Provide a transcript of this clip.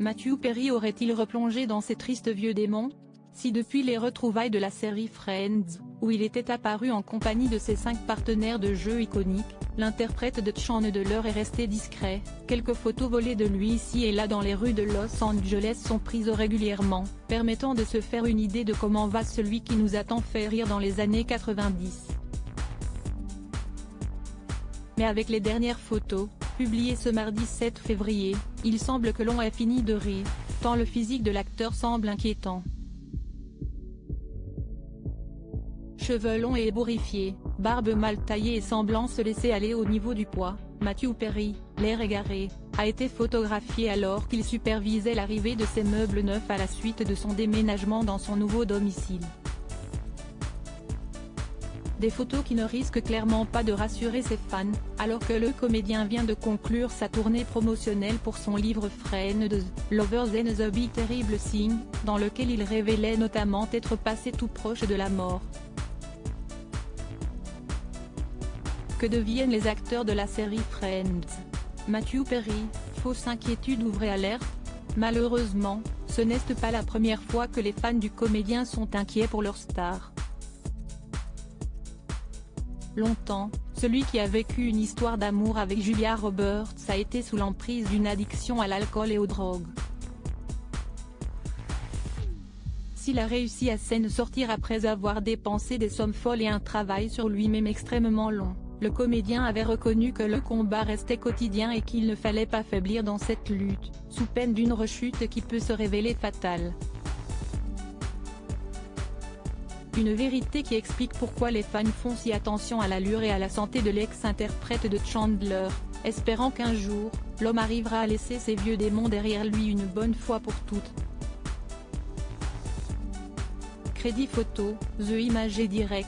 Matthew Perry aurait-il replongé dans ses tristes vieux démons? Si depuis les retrouvailles de la série Friends, où il était apparu en compagnie de ses 5 partenaires de jeu iconiques, l'interprète de Chandler est resté discret, quelques photos volées de lui ici et là dans les rues de Los Angeles sont prises régulièrement, permettant de se faire une idée de comment va celui qui nous a tant fait rire dans les années 90. Mais avec les dernières photos, publiées ce mardi 7 février, il semble que l'on ait fini de rire, tant le physique de l'acteur semble inquiétant. Cheveux longs et ébouriffés, barbe mal taillée et semblant se laisser aller au niveau du poids, Matthew Perry, l'air égaré, a été photographié alors qu'il supervisait l'arrivée de ses meubles neufs à la suite de son déménagement dans son nouveau domicile. Des photos qui ne risquent clairement pas de rassurer ses fans, alors que le comédien vient de conclure sa tournée promotionnelle pour son livre Friends, Lovers and the Big Terrible Thing, dans lequel il révélait notamment être passé tout proche de la mort. Que deviennent les acteurs de la série Friends? Matthew Perry, fausse inquiétude ouvrez alerte? Malheureusement, ce n'est pas la première fois que les fans du comédien sont inquiets pour leur star. Longtemps, celui qui a vécu une histoire d'amour avec Julia Roberts a été sous l'emprise d'une addiction à l'alcool et aux drogues. S'il a réussi à s'en sortir après avoir dépensé des sommes folles et un travail sur lui-même extrêmement long, le comédien avait reconnu que le combat restait quotidien et qu'il ne fallait pas faiblir dans cette lutte, sous peine d'une rechute qui peut se révéler fatale. Une vérité qui explique pourquoi les fans font si attention à l'allure et à la santé de l'ex-interprète de Chandler, espérant qu'un jour, l'homme arrivera à laisser ses vieux démons derrière lui une bonne fois pour toutes. Crédit photo, The Image Direct.